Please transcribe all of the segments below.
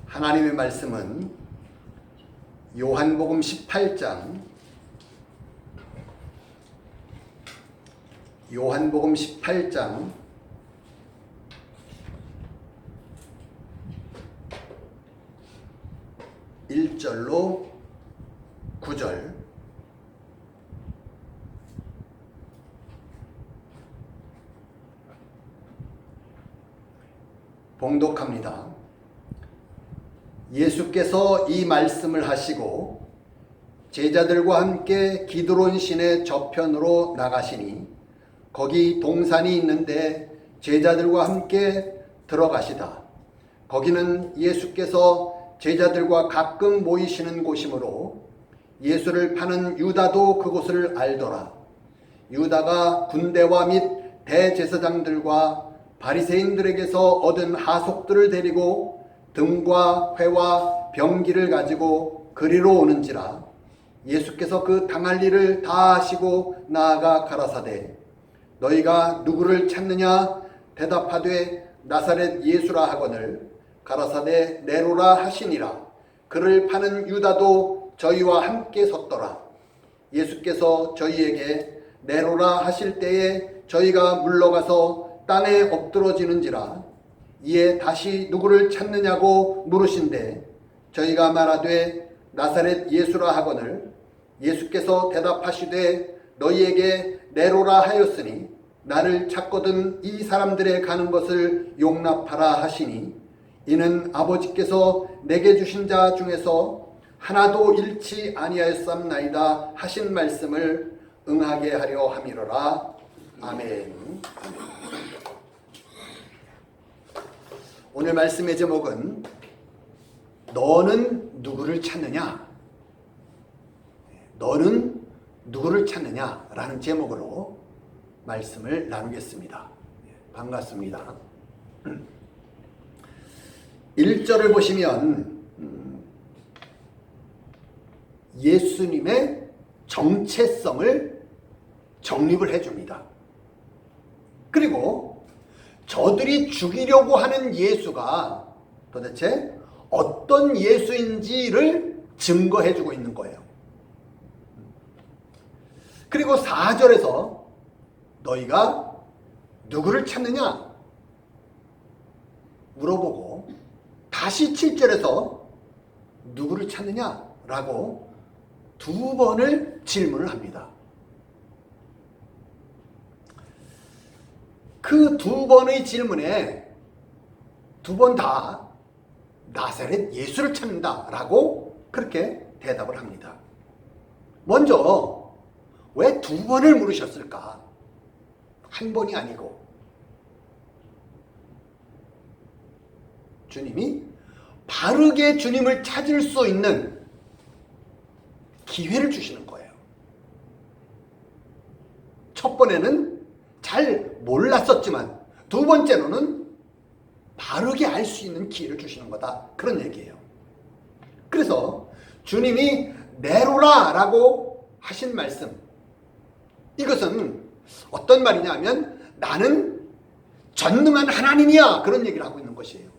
하나님의 말씀은 요한복음 18장 1절로 9절, 봉독합니다. 예수께서 이 말씀을 하시고 제자들과 함께 기드론 시내 저편으로 나가시니 거기 동산이 있는데 제자들과 함께 들어가시다. 거기는 예수께서 제자들과 가끔 모이시는 곳이므로 예수를 파는 유다도 그곳을 알더라. 유다가 군대와 및 대제사장들과 바리새인들에게서 얻은 하속들을 데리고 등과 회와 병기를 가지고 그리로 오는지라. 예수께서 그 당할 일을 다 하시고 나아가 가라사대 너희가 누구를 찾느냐 대답하되 나사렛 예수라 하거늘 가라사대 네로라 하시니라. 그를 파는 유다도 저희와 함께 섰더라. 예수께서 저희에게 네로라 하실 때에 저희가 물러가서 땅에 엎드러지는지라. 이에 다시 누구를 찾느냐고 물으신대 저희가 말하되 나사렛 예수라 하거늘 예수께서 대답하시되 너희에게 네로라 하였으니 나를 찾거든 이 사람들의 가는 것을 용납하라 하시니 이는 아버지께서 내게 주신 자 중에서 하나도 잃지 아니하였삼나이다 하신 말씀을 응하게 하려 함이로라. 아멘. 오늘 말씀의 제목은 너는 누구를 찾느냐? 너는 누구를 찾느냐? 라는 제목으로 말씀을 나누겠습니다. 반갑습니다. 1절을 보시면 예수님의 정체성을 정립을 해줍니다. 그리고 저들이 죽이려고 하는 예수가 도대체 어떤 예수인지를 증거해주고 있는 거예요. 그리고 4절에서 너희가 누구를 찾느냐 물어보고 다시 7절에서 누구를 찾느냐라고 두 번을 질문을 합니다. 그 두 번의 질문에 두 번 다 나사렛 예수를 찾는다라고 그렇게 대답을 합니다. 먼저 왜 두 번을 물으셨을까? 한 번이 아니고 주님이 바르게 주님을 찾을 수 있는 기회를 주시는 거예요. 첫 번에는 잘 몰랐었지만 두 번째로는 바르게 알 수 있는 기회를 주시는 거다. 그런 얘기예요. 그래서 주님이 네로라 라고 하신 말씀, 이것은 어떤 말이냐 하면 나는 전능한 하나님이야, 그런 얘기를 하고 있는 것이에요.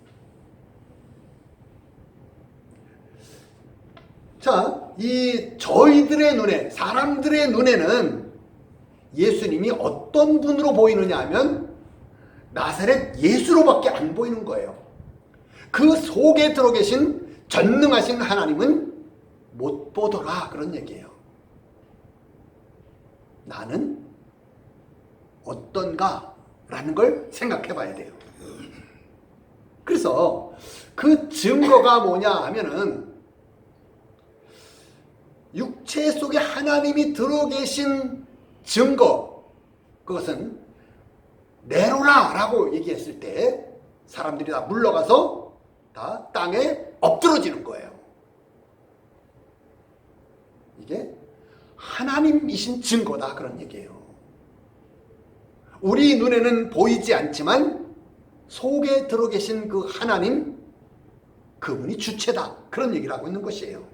자, 이 저희들의 눈에, 사람들의 눈에는 예수님이 어떤 분으로 보이느냐 하면 나사렛 예수로밖에 안 보이는 거예요. 그 속에 들어 계신 전능하신 하나님은 못 보더라, 그런 얘기예요. 나는 어떤가? 라는 걸 생각해 봐야 돼요. 그래서 그 증거가 뭐냐 하면은 육체 속에 하나님이 들어 계신 증거, 그것은 네로라 라고 얘기했을 때 사람들이 다 물러가서 다 땅에 엎드러지는 거예요. 이게 하나님이신 증거다, 그런 얘기예요. 우리 눈에는 보이지 않지만 속에 들어 계신 그 하나님, 그분이 주체다, 그런 얘기를 하고 있는 것이에요.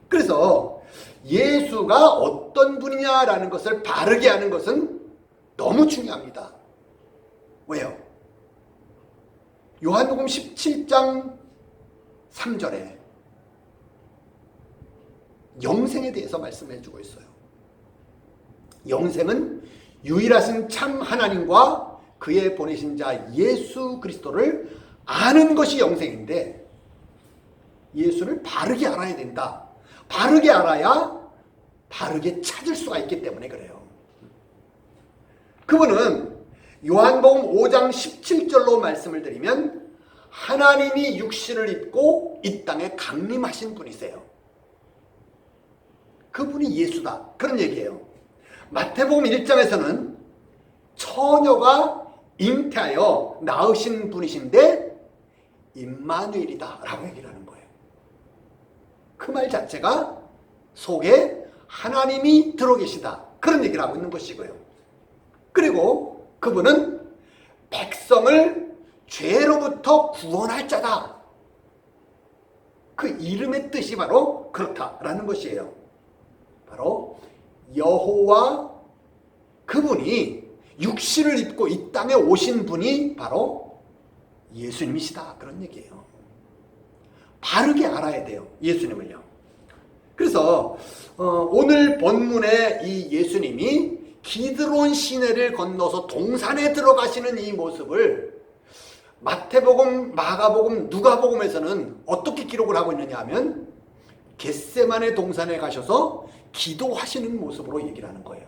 그래서 예수가 어떤 분이냐라는 것을 바르게 하는 것은 너무 중요합니다. 왜요? 요한복음 17장 3절에 영생에 대해서 말씀해 주고 있어요. 영생은 유일하신 참 하나님과 그의 보내신 자 예수 그리스도를 아는 것이 영생인데, 예수를 바르게 알아야 된다. 바르게 알아야 바르게 찾을 수가 있기 때문에 그래요. 그분은 요한복음 5장 17절로 말씀을 드리면 하나님이 육신을 입고 이 땅에 강림하신 분이세요. 그분이 예수다, 그런 얘기예요. 마태복음 1장에서는 처녀가 잉태하여 낳으신 분이신데 임마누엘이다 라고 얘기를 하는 거예요. 그 말 자체가 속에 하나님이 들어계시다, 그런 얘기를 하고 있는 것이고요. 그리고 그분은 백성을 죄로부터 구원할 자다. 그 이름의 뜻이 바로 그렇다라는 것이에요. 바로 여호와, 그분이 육신을 입고 이 땅에 오신 분이 바로 예수님이시다, 그런 얘기예요. 바르게 알아야 돼요, 예수님을요. 그래서 오늘 본문의 이 예수님이 기드론 시내를 건너서 동산에 들어가시는 이 모습을 마태복음, 마가복음, 누가복음에서는 어떻게 기록을 하고 있느냐 하면 겟세마네 동산에 가셔서 기도하시는 모습으로 얘기를 하는 거예요.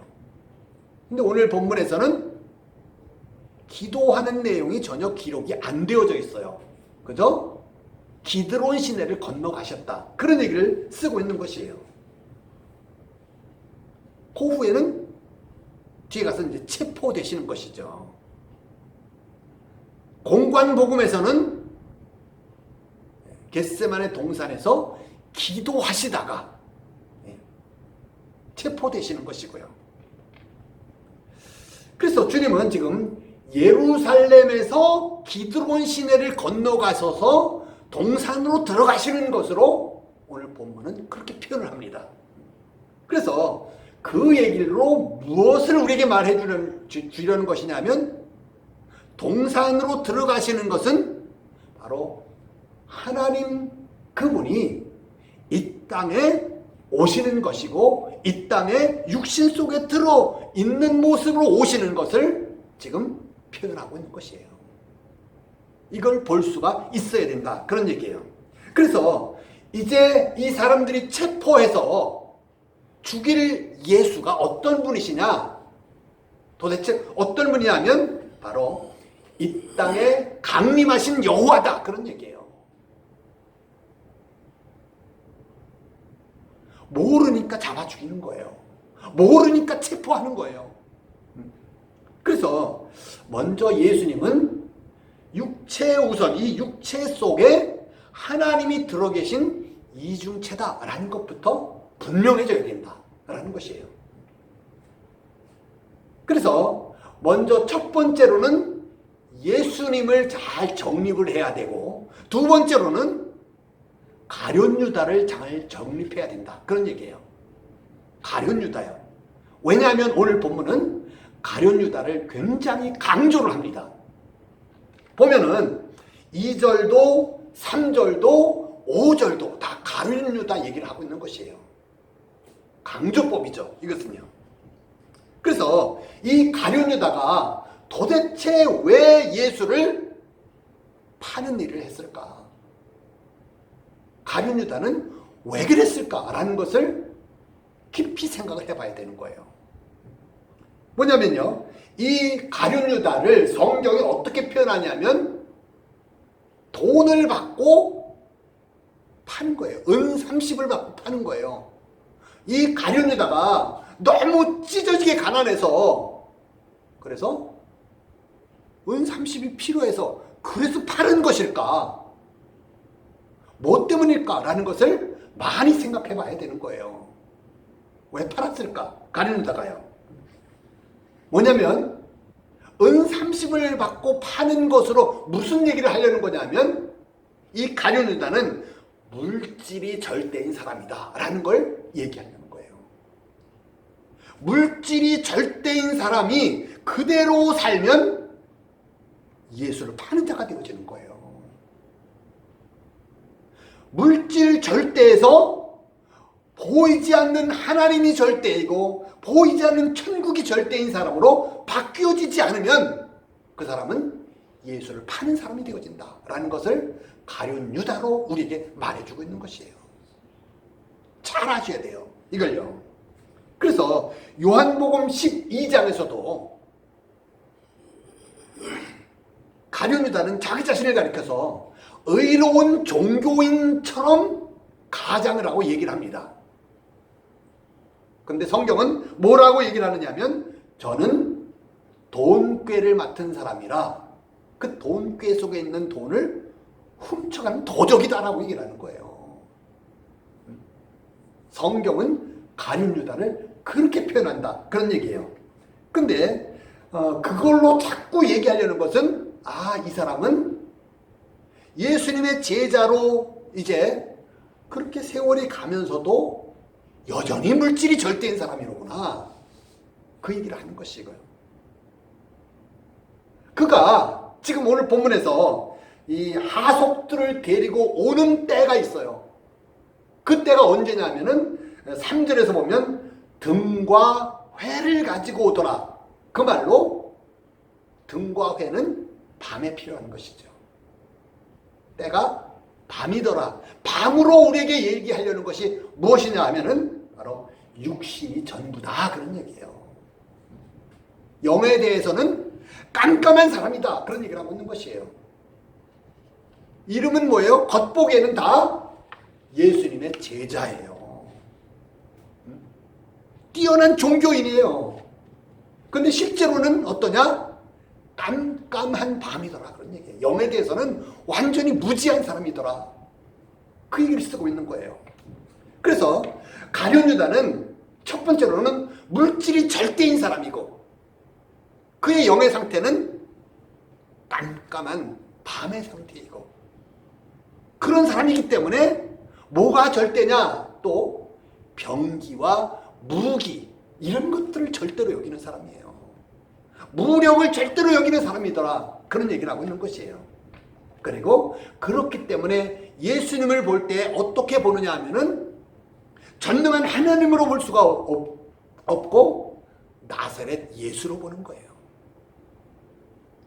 근데 오늘 본문에서는 기도하는 내용이 전혀 기록이 안 되어져 있어요. 그죠? 기드론 시내를 건너가셨다, 그런 얘기를 쓰고 있는 것이에요. 그 후에는 뒤에 가서 이제 체포되시는 것이죠. 공관복음에서는 겟세마네 동산에서 기도하시다가 체포되시는 것이고요. 그래서 주님은 지금 예루살렘에서 기드론 시내를 건너가셔서 동산으로 들어가시는 것으로 오늘 본문은 그렇게 표현을 합니다. 그래서 그 얘기로 무엇을 우리에게 말해 주려는 것이냐면, 동산으로 들어가시는 것은 바로 하나님 그분이 이 땅에 오시는 것이고, 이 땅에 육신 속에 들어 있는 모습으로 오시는 것을 지금 표현하고 있는 것이에요. 이걸 볼 수가 있어야 된다, 그런 얘기예요. 그래서 이제 이 사람들이 체포해서 죽일 예수가 어떤 분이시냐, 도대체 어떤 분이냐면 바로 이 땅에 강림하신 여호와다, 그런 얘기예요. 모르니까 잡아 죽이는 거예요. 모르니까 체포하는 거예요. 그래서 먼저 예수님은 육체 우선, 이 육체 속에 하나님이 들어 계신 이중체다라는 것부터 분명해져야 된다라는 것이에요. 그래서 먼저 첫 번째로는 예수님을 잘 정립을 해야 되고, 두 번째로는 가룟 유다를 잘 정립해야 된다, 그런 얘기예요. 가룟 유다요. 왜냐하면 오늘 본문은 가룟 유다를 굉장히 강조를 합니다. 보면은 2절도 3절도 5절도 다 가룟 유다 얘기를 하고 있는 것이에요. 강조법이죠, 이것은요. 그래서 이 가룟 유다가 도대체 왜 예수를 파는 일을 했을까? 가룟 유다는 왜 그랬을까라는 것을 깊이 생각을 해봐야 되는 거예요. 뭐냐면요, 이 가룟 유다를 성경이 어떻게 표현하냐면 돈을 받고 파는 거예요. 은 30을 받고 파는 거예요. 이 가룟 유다가 너무 찢어지게 가난해서, 그래서 은 30이 필요해서 그래서 파는 것일까? 뭐 때문일까라는 것을 많이 생각해 봐야 되는 거예요. 왜 팔았을까? 가룟 유다가요. 뭐냐면 은 30을 받고 파는 것으로 무슨 얘기를 하려는 거냐면, 이 가룟 유다는 물질이 절대인 사람이다 라는 걸 얘기하려는 거예요. 물질이 절대인 사람이 그대로 살면 예수를 파는 자가 되어지는 거예요. 물질 절대에서 보이지 않는 하나님이 절대이고 보이지 않는 천국이 절대인 사람으로 바뀌어지지 않으면 그 사람은 예수를 파는 사람이 되어진다라는 것을 가룟 유다로 우리에게 말해주고 있는 것이에요. 잘 아셔야 돼요. 이걸요. 그래서 요한복음 12장에서도 가룟 유다는 자기 자신을 가리켜서 의로운 종교인처럼 가장을 하고 얘기를 합니다. 근데 성경은 뭐라고 얘기를 하느냐 하면 저는 돈꾀를 맡은 사람이라 그 돈꾀 속에 있는 돈을 훔쳐가는 도적이다라고 얘기를 하는 거예요. 성경은 가룟 유다를 그렇게 표현한다 그런 얘기예요. 근데 그걸로 자꾸 얘기하려는 것은 이 사람은 예수님의 제자로 이제 그렇게 세월이 가면서도 여전히 물질이 절대인 사람이로구나 그 얘기를 하는 것이고요. 그가 지금 오늘 본문에서 이 하속들을 데리고 오는 때가 있어요. 그 때가 언제냐면은 3절에서 보면 등과 회를 가지고 오더라. 그 말로 등과 회는 밤에 필요한 것이죠. 때가 밤이더라. 밤으로 우리에게 얘기하려는 것이 무엇이냐 하면은 바로 육신이 전부다 그런 얘기예요. 영에 대해서는 깜깜한 사람이다 그런 얘기를 하고 있는 것이에요. 이름은 뭐예요? 겉보기에는 다 예수님의 제자예요. 뛰어난 종교인이에요. 근데 실제로는 어떠냐? 깜깜한 밤이더라 그런 얘기예요. 영에 대해서는 완전히 무지한 사람이더라 그 얘기를 쓰고 있는 거예요. 그래서 가룟 유다는 첫 번째로는 물질이 절대인 사람이고 그의 영의 상태는 깜깜한 밤의 상태이고 그런 사람이기 때문에 뭐가 절대냐? 또 병기와 무기 이런 것들을 절대로 여기는 사람이에요. 무력을 절대로 여기는 사람이더라 그런 얘기를 하고 있는 것이에요. 그리고 그렇기 때문에 예수님을 볼 때 어떻게 보느냐 하면은 전능한 하나님으로 볼 수가 없고 나사렛 예수로 보는 거예요.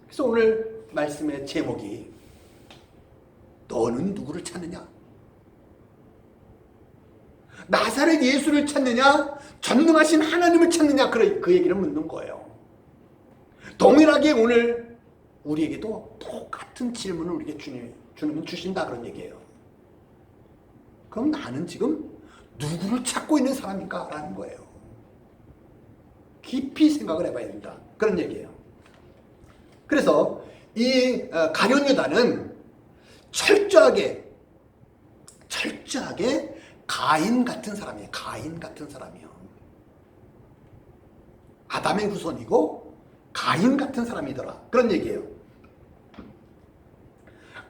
그래서 오늘 말씀의 제목이 너는 누구를 찾느냐? 나사렛 예수를 찾느냐? 전능하신 하나님을 찾느냐? 그 얘기를 묻는 거예요. 동일하게 오늘 우리에게도 똑같은 질문을 우리에게 주님은 주신다 그런 얘기예요. 그럼 나는 지금 누구를 찾고 있는 사람인가? 라는 거예요. 깊이 생각을 해봐야 된다 그런 얘기예요. 그래서 이 가룟 유다는 철저하게 가인 같은 사람이에요. 가인 같은 사람이요. 아담의 후손이고 가인 같은 사람이더라 그런 얘기예요.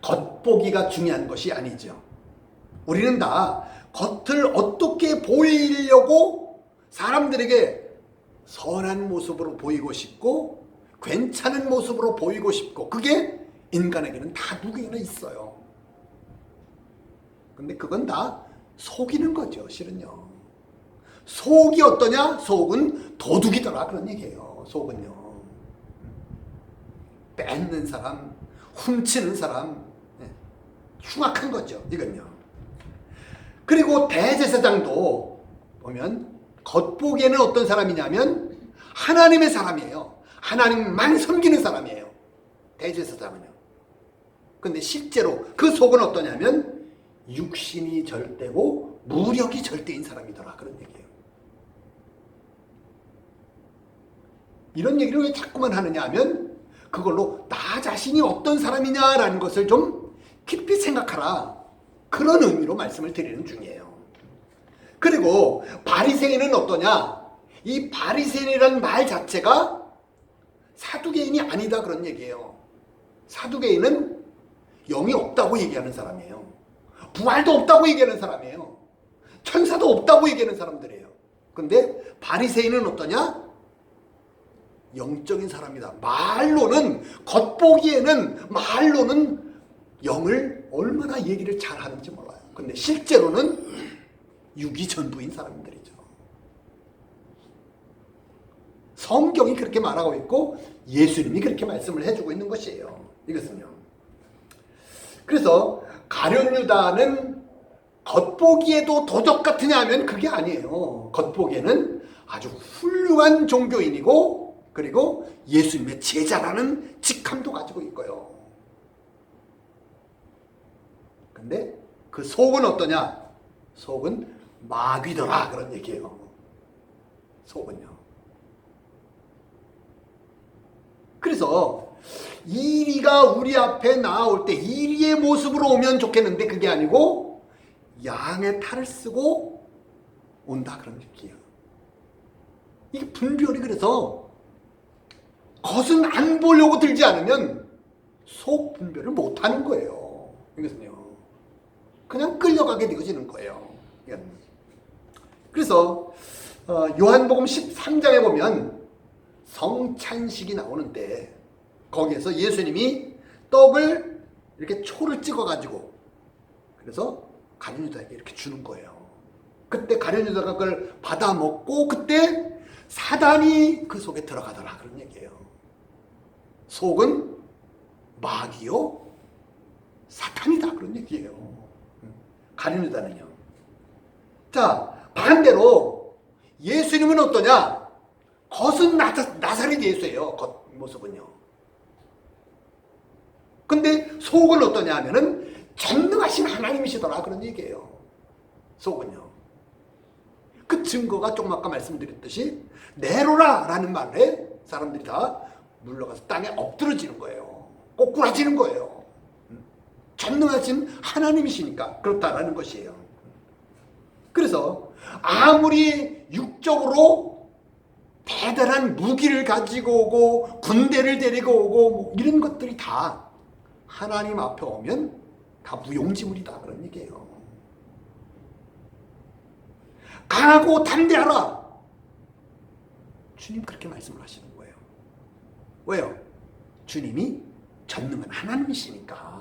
겉보기가 중요한 것이 아니죠. 우리는 다 겉을 어떻게 보이려고 사람들에게 선한 모습으로 보이고 싶고 괜찮은 모습으로 보이고 싶고 그게 인간에게는 다 누구에게나 있어요. 근데 그건 다 속이는 거죠. 실은요. 속이 어떠냐? 속은 도둑이더라 그런 얘기예요. 속은요. 뺏는 사람, 훔치는 사람, 흉악한 거죠. 이건요. 그리고 대제사장도 보면 겉보기에는 어떤 사람이냐면 하나님의 사람이에요. 하나님만 섬기는 사람이에요. 대제사장은요. 근데 실제로 그 속은 어떠냐면 육신이 절대고 무력이 절대인 사람이더라 그런 얘기예요. 이런 얘기를 왜 자꾸만 하느냐 하면 그걸로 나 자신이 어떤 사람이냐라는 것을 좀 깊이 생각하라 그런 의미로 말씀을 드리는 중이에요. 그리고 바리새인은 어떠냐? 이 바리새인이라는 말 자체가 사두개인이 아니다 그런 얘기예요. 사두개인은 영이 없다고 얘기하는 사람이에요. 부활도 없다고 얘기하는 사람이에요. 천사도 없다고 얘기하는 사람들이에요. 근데 바리새인은 어떠냐? 영적인 사람이다. 말로는 겉보기에는 말로는 영을 얼마나 얘기를 잘하는지 몰라요. 근데 실제로는 육이 전부인 사람들이죠. 성경이 그렇게 말하고 있고 예수님이 그렇게 말씀을 해주고 있는 것이에요. 이것은요. 그래서 가룟 유다는 겉보기에도 도적 같으냐 하면 그게 아니에요. 겉보기에는 아주 훌륭한 종교인이고 그리고 예수님의 제자라는 직함도 가지고 있고요. 근데 그 속은 어떠냐? 속은 마귀더라 그런 얘기예요. 속은요. 그래서 이리가 우리 앞에 나올 때 이리의 모습으로 오면 좋겠는데 그게 아니고 양의 탈을 쓰고 온다 그런 얘기예요. 이게 분별이 그래서 겉은 안 보려고 들지 않으면 속 분별을 못하는 거예요. 이것은요. 그냥 끌려가게 되어지는 거예요. 그래서 요한복음 13장에 보면 성찬식이 나오는데 거기에서 예수님이 떡을 이렇게 초를 찍어가지고 그래서 가룟 유다에게 이렇게 주는 거예요. 그때 가룟 유다가 그걸 받아 먹고 그때 사단이 그 속에 들어가더라 그런 얘기예요. 속은 마귀요 사탄이다 그런 얘기예요. 가룟 유다는요. 자, 반대로 예수님은 어떠냐? 겉은 나사렛 예수예요. 겉모습은요. 근데 속은 어떠냐 하면은 전능하신 하나님이시더라 그런 얘기예요. 속은요. 그 증거가 조금 아까 말씀드렸듯이 네로라 라는 말에 사람들이 다 물러가서 땅에 엎드러지는 거예요. 꼬꾸라지는 거예요. 전능하신 하나님이시니까 그렇다라는 것이에요. 그래서 아무리 육적으로 대단한 무기를 가지고 오고 군대를 데리고 오고 뭐 이런 것들이 다 하나님 앞에 오면 다 무용지물이다 그런 얘기예요. 강하고 담대하라. 주님 그렇게 말씀을 하시는 거예요. 왜요? 주님이 전능한 하나님이시니까.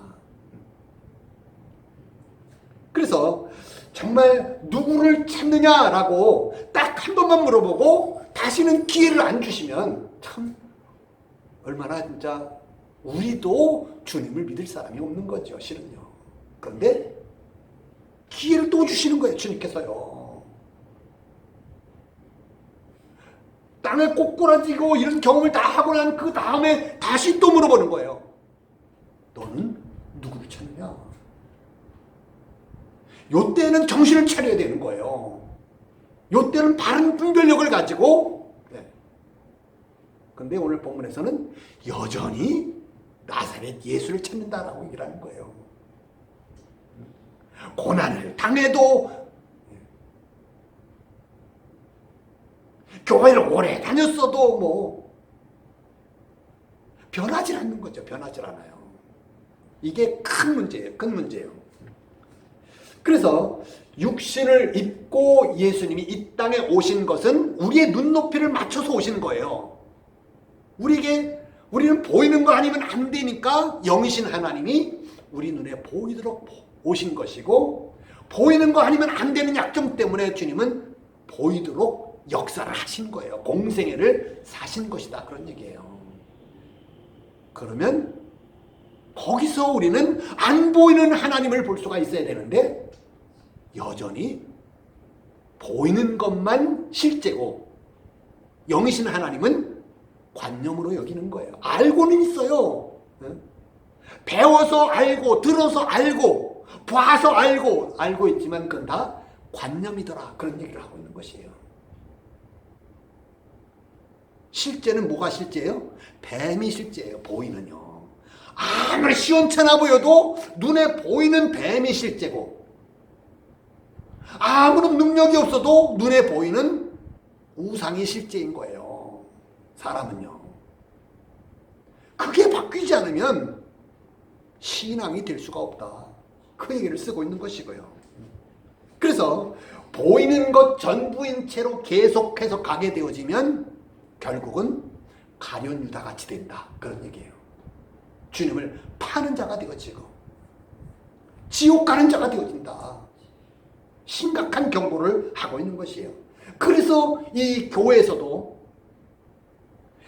그래서 정말 누구를 찾느냐라고 딱 한 번만 물어보고 다시는 기회를 안 주시면 참 얼마나 진짜 우리도 주님을 믿을 사람이 없는 거죠. 실은요. 그런데 기회를 또 주시는 거예요. 주님께서요. 땅에 꼬꾸라지고 이런 경험을 다 하고 난 그 다음에 다시 또 물어보는 거예요. 너는 누구를 찾느냐? 요때는 정신을 차려야 되는 거예요. 요때는 바른 분별력을 가지고. 근데 오늘 본문에서는 여전히 나사렛 예수를 찾는다라고 얘기를 하는 거예요. 고난을 당해도 교회를 오래 다녔어도 뭐 변하지 않는 거죠. 변하지 않아요. 이게 큰 문제예요. 큰 문제예요. 그래서 육신을 입고 예수님이 이 땅에 오신 것은 우리의 눈높이를 맞춰서 오신 거예요. 우리는 보이는 거 아니면 안 되니까 영이신 하나님이 우리 눈에 보이도록 오신 것이고 보이는 거 아니면 안 되는 약점 때문에 주님은 보이도록 역사를 하신 거예요. 공생애를 사신 것이다. 그런 얘기예요. 그러면 거기서 우리는 안 보이는 하나님을 볼 수가 있어야 되는데 여전히 보이는 것만 실제고 영이신 하나님은 관념으로 여기는 거예요. 알고는 있어요. 배워서 알고 들어서 알고 봐서 알고 있지만 그건 다 관념이더라. 그런 얘기를 하고 있는 것이에요. 실제는 뭐가 실제예요? 뱀이 실제예요. 보이는요. 아무리 시원찮아 보여도 눈에 보이는 뱀이 실제고 아무런 능력이 없어도 눈에 보이는 우상이 실제인 거예요. 사람은요. 그게 바뀌지 않으면 신앙이 될 수가 없다. 그 얘기를 쓰고 있는 것이고요. 그래서 보이는 것 전부인 채로 계속해서 가게 되어지면 결국은 가룟 유다 같이 된다. 그런 얘기예요. 주님을 파는 자가 되어지고 지옥 가는 자가 되어진다. 심각한 경고를 하고 있는 것이에요. 그래서 이 교회에서도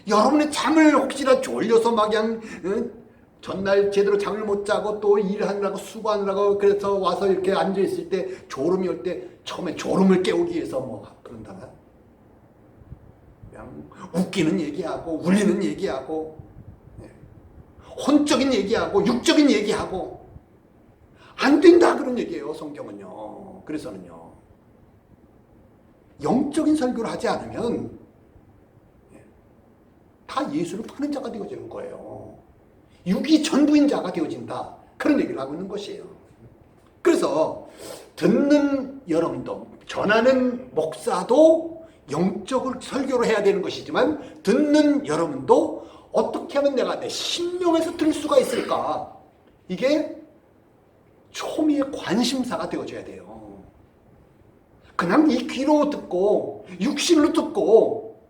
여러분의 잠을 혹시나 졸려서 막 그냥 전날 제대로 잠을 못 자고 또 일하느라고 수고하느라고 그래서 와서 이렇게 앉아있을 때 졸음이 올 때 처음에 졸음을 깨우기 위해서 뭐 그런다나 그냥 웃기는 얘기하고 울리는 얘기하고 혼적인 얘기하고 육적인 얘기하고 안 된다 그런 얘기예요. 성경은요. 그래서는요 영적인 설교를 하지 않으면 다 예수를 파는 자가 되어지는 거예요. 육이 전부인 자가 되어진다 그런 얘기를 하고 있는 것이에요. 그래서 듣는 여러분도 전하는 목사도 영적을 설교를 해야 되는 것이지만 듣는 여러분도 어떻게 하면 내가 내 심령에서 들을 수가 있을까? 이게 초미의 관심사가 되어줘야 돼요. 그냥 이 귀로 듣고 육신으로 듣고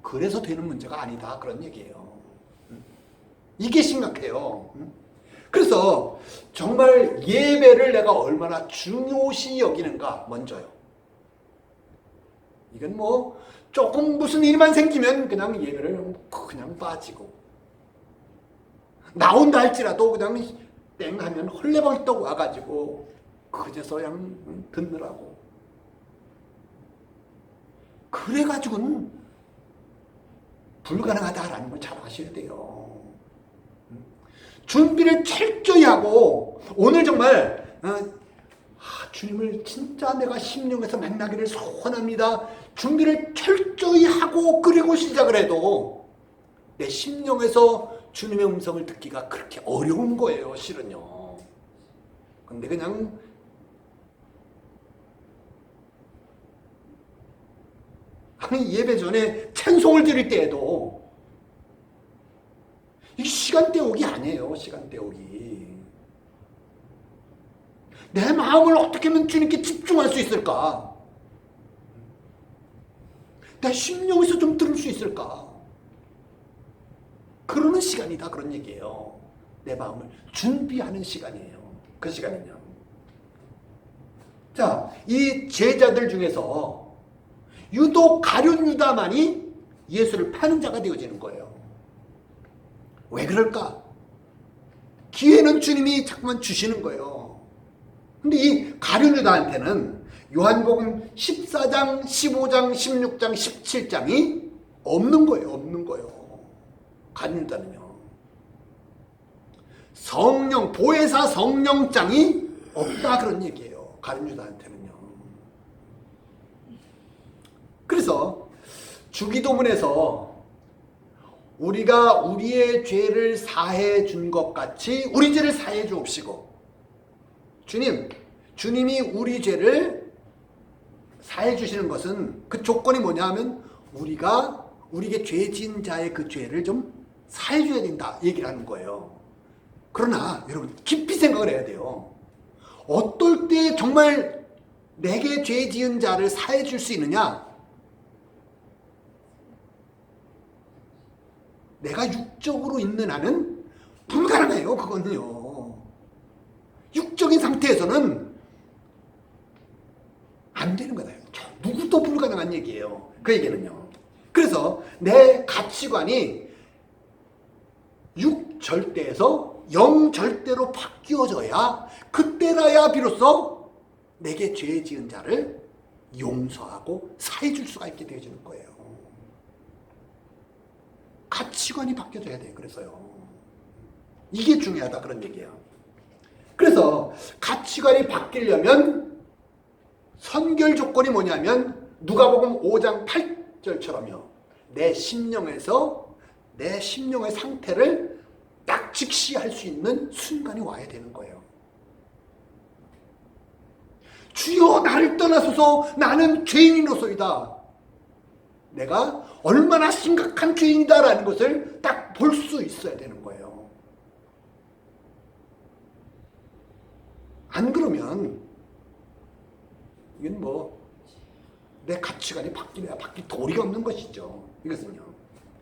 그래서 되는 문제가 아니다 그런 얘기예요. 이게 심각해요. 그래서 정말 예배를 내가 얼마나 중요시 여기는가 먼저요. 이건 뭐 조금 무슨 일만 생기면 그냥 예배를 그냥 빠지고 나온다 할지라도 그냥 땡 하면 헐레벌떡 와가지고 그제서 그냥 듣느라고 그래가지고는 불가능하다라는 걸 잘 아셔야 돼요. 준비를 철저히 하고 오늘 정말 주님을 진짜 내가 심령에서 만나기를 소원합니다. 준비를 철저히 하고 그리고 시작을 해도 내 심령에서 주님의 음성을 듣기가 그렇게 어려운 거예요. 실은요. 근데 그냥 예배 전에 찬송을 드릴 때에도 이 시간 때우기 아니에요. 시간 때우기. 내 마음을 어떻게 하면 주님께 집중할 수 있을까? 내 심령에서 좀 들을 수 있을까? 그러는 시간이다 그런 얘기예요. 내 마음을 준비하는 시간이에요. 그 시간은요. 자, 이 제자들 중에서 유독 가룟 유다만이 예수를 파는 자가 되어지는 거예요. 왜 그럴까? 기회는 주님이 자꾸만 주시는 거예요. 근데 이 가룟 유다한테는 요한복음 14장, 15장, 16장, 17장이 없는 거예요. 없는 거예요. 가룟 유다는요. 성령, 보혜사 성령장이 없다 그런 얘기예요. 가룟 유다한테는요. 그래서 주기도문에서 우리가 우리의 죄를 사해 준 것 같이 우리 죄를 사해 주옵시고 주님이 우리 죄를 사해 주시는 것은 그 조건이 뭐냐 하면 우리가 우리에게 죄 지은 자의 그 죄를 좀 사해 줘야 된다 얘기를 하는 거예요. 그러나 여러분 깊이 생각을 해야 돼요. 어떨 때 정말 내게 죄 지은 자를 사해 줄 수 있느냐? 내가 육적으로 있는 한은 불가능해요. 그건요. 육적인 상태에서는 안 되는 거다. 누구도 불가능한 얘기예요. 그 얘기는요. 그래서 내 가치관이 육절대에서 영절대로 바뀌어져야 그때라야 비로소 내게 죄 지은 자를 용서하고 사해 줄 수가 있게 되어지는 거예요. 가치관이 바뀌어져야 돼요. 그래서요. 이게 중요하다 그런 얘기예요. 그래서 가치관이 바뀌려면 선결 조건이 뭐냐면 누가복음 5장 8절처럼요. 내 심령의 상태를 딱 직시할 수 있는 순간이 와야 되는 거예요. 주여 나를 떠나소서 나는 죄인으로소이다. 내가 얼마나 심각한 죄인이다라는 것을 딱 볼 수 있어야 되는 거예요. 안 그러면 이건 뭐 내 가치관이 바뀔 도리가 없는 것이죠. 이것은요.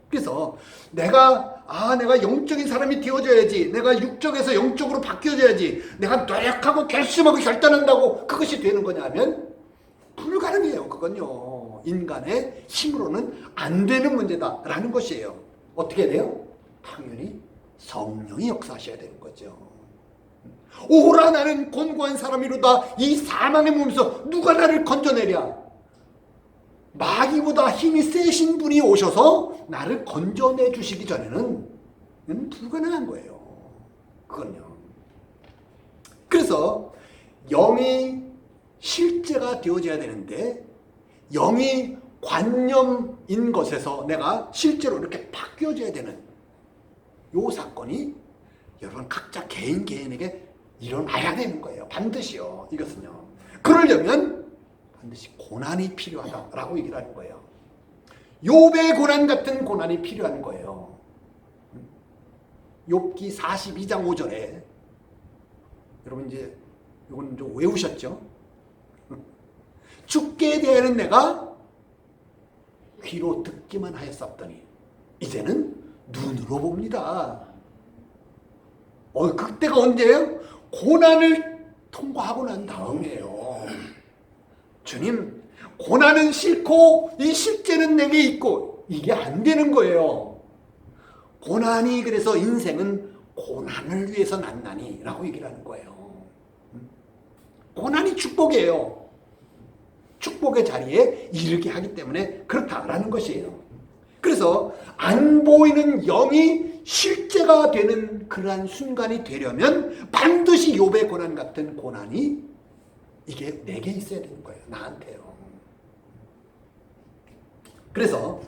그래서 내가 내가 영적인 사람이 되어져야지, 내가 육적에서 영적으로 바뀌어져야지, 내가 노력하고 결심하고 결단한다고 그것이 되는 거냐 하면 불가능해요. 그건요, 인간의 힘으로는 안 되는 문제다라는 것이에요. 어떻게 돼요? 당연히 성령이 역사하셔야 되는 거죠. 오라 나는 곤고한 사람이로다. 이 사망의 몸에서 누가 나를 건져내랴. 마귀보다 힘이 세신 분이 오셔서 나를 건져내 주시기 전에는 불가능한 거예요. 그건요. 그래서 영이 실제가 되어져야 되는데, 영이 관념인 것에서 내가 실제로 이렇게 바뀌어져야 되는 요 사건이 여러분 각자 개인에게 일어나야 되는 거예요. 반드시요. 이것은요. 그러려면 반드시 고난이 필요하다라고 얘기를 하는 거예요. 욥의 고난 같은 고난이 필요한 거예요. 욥기 42장 5절에 여러분 이제 이건 좀 외우셨죠? 죽게 대하는 내가 귀로 듣기만 하였었더니 이제는 눈으로 봅니다. 그때가 언제예요? 고난을 통과하고 난 다음이에요. 주님, 고난은 싫고 이 십제는 내게 있고, 이게 안 되는 거예요. 고난이, 그래서 인생은 고난을 위해서 났나니 라고 얘기를 하는 거예요. 고난이 축복이에요. 축복의 자리에 이르게 하기 때문에 그렇다라는 것이에요. 그래서 안 보이는 영이 실제가 되는 그러한 순간이 되려면 반드시 욥의 고난 같은 고난이 이게 내게 있어야 되는 거예요. 나한테요. 그래서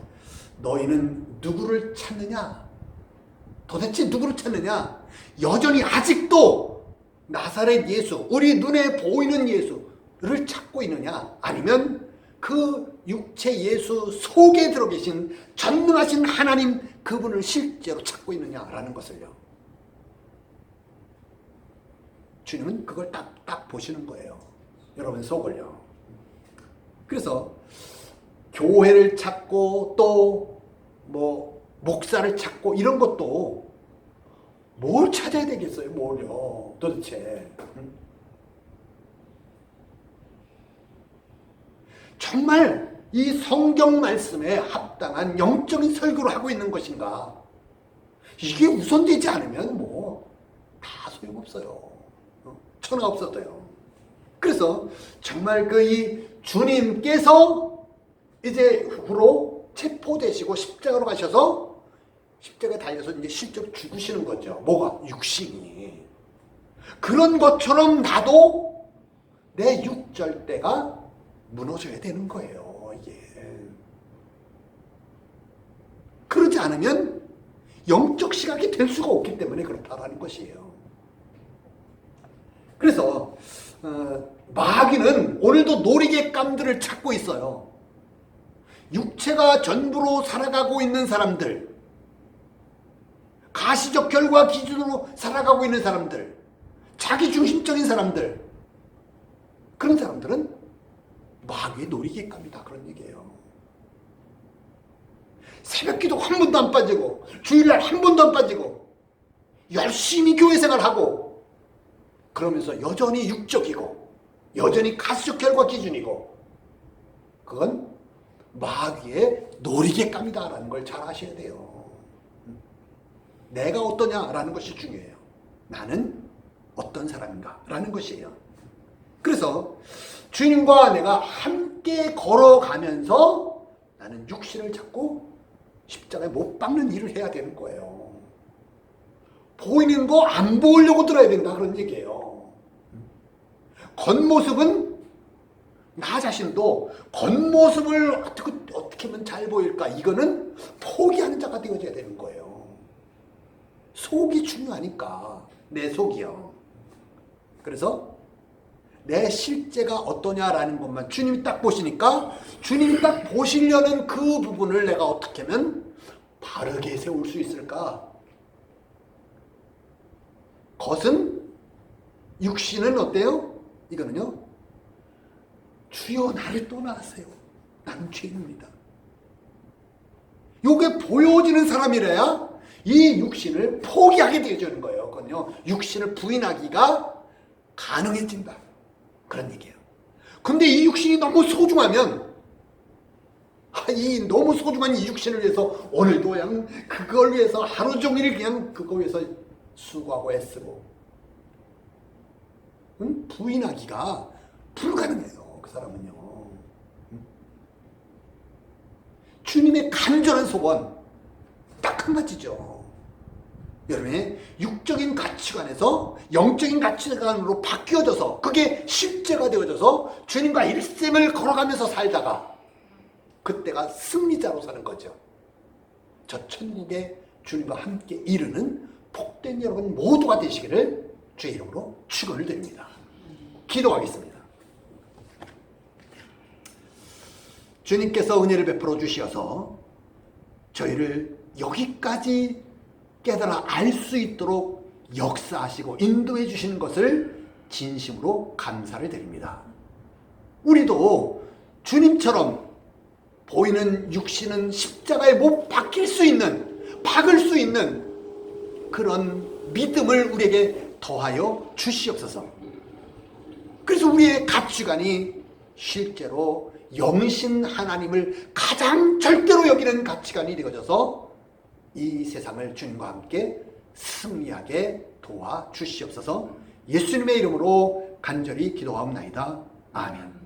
너희는 누구를 찾느냐? 도대체 누구를 찾느냐? 여전히 아직도 나사렛 예수, 우리 눈에 보이는 예수를 찾고 있느냐? 아니면 그 육체 예수 속에 들어 계신 전능하신 하나님, 그분을 실제로 찾고 있느냐라는 것을요. 주님은 그걸 딱 보시는 거예요. 여러분 속을요. 그래서 교회를 찾고 또 목사를 찾고 이런 것도 뭘 찾아야 되겠어요? 뭘요? 도대체. 정말 이 성경 말씀에 합당한 영적인 설교를 하고 있는 것인가? 이게 우선되지 않으면 다 소용없어요. 천하 없어도요. 그래서 정말 이 주님께서 이제 후로 체포되시고 십자가로 가셔서 십자가에 달려서 이제 실제로 죽으시는 거죠. 뭐가? 육신이. 그런 것처럼 나도 내 육절대가 무너져야 되는 거예요. 이게. 그러지 않으면 영적 시각이 될 수가 없기 때문에 그렇다라는 것이에요. 그래서 마귀는 오늘도 놀이개감들을 찾고 있어요. 육체가 전부로 살아가고 있는 사람들, 가시적 결과 기준으로 살아가고 있는 사람들, 자기중심적인 사람들, 그런 사람들은 마귀의 놀이개감이다, 그런 얘기예요. 새벽기도 한 번도 안 빠지고 주일날 한 번도 안 빠지고 열심히 교회 생활하고 그러면서 여전히 육적이고 여전히 가시적 결과 기준이고, 그건 마귀의 놀이개감이다라는 걸 잘 아셔야 돼요. 내가 어떠냐라는 것이 중요해요. 나는 어떤 사람인가 라는 것이에요. 그래서 주님과 내가 함께 걸어가면서 나는 육신을 잡고 십자가에 못 박는 일을 해야 되는 거예요. 보이는 거 안 보이려고 들어야 된다, 그런 얘기예요. 겉모습은, 나 자신도 겉모습을 어떻게 하면 잘 보일까, 이거는 포기하는 자가 되어져야 되는 거예요. 속이 중요하니까, 내 속이요. 그래서 내 실제가 어떠냐라는 것만 주님이 딱 보시니까, 주님이 딱 보시려는 그 부분을 내가 어떻게 하면 바르게 세울 수 있을까? 겉은, 육신은 어때요? 이거는요, 주여 나를 떠나세요, 나는 죄인입니다. 요게 보여지는 사람이래야 이 육신을 포기하게 되어지는 거예요. 그건요, 육신을 부인하기가 가능해진다. 그런 얘기예요. 근데 이 육신이 너무 소중하면, 이 너무 소중한 이 육신을 위해서 오늘도 그냥 그걸 위해서 하루 종일 그냥 그거 위해서 수고하고 애쓰고, 부인하기가 불가능해요. 그 사람은요. 주님의 간절한 소원 딱 한 가지죠. 여러분의 육적인 가치관에서 영적인 가치관으로 바뀌어져서 그게 실제가 되어져서 주님과 일생을 걸어가면서 살다가 그때가 승리자로 사는 거죠. 저 천국에 주님과 함께 이르는 복된 여러분 모두가 되시기를 주의 이름으로 축원을 드립니다. 기도하겠습니다. 주님께서 은혜를 베풀어 주시어서 저희를 여기까지 깨달아 알 수 있도록 역사하시고 인도해 주시는 것을 진심으로 감사를 드립니다. 우리도 주님처럼 보이는 육신은 십자가에 못 박힐 수 있는, 박을 수 있는 그런 믿음을 우리에게 더하여 주시옵소서. 그래서 우리의 가치관이 실제로 영신 하나님을 가장 절대로 여기는 가치관이 되어져서 이 세상을 주님과 함께 승리하게 도와 주시옵소서. 예수님의 이름으로 간절히 기도하옵나이다. 아멘.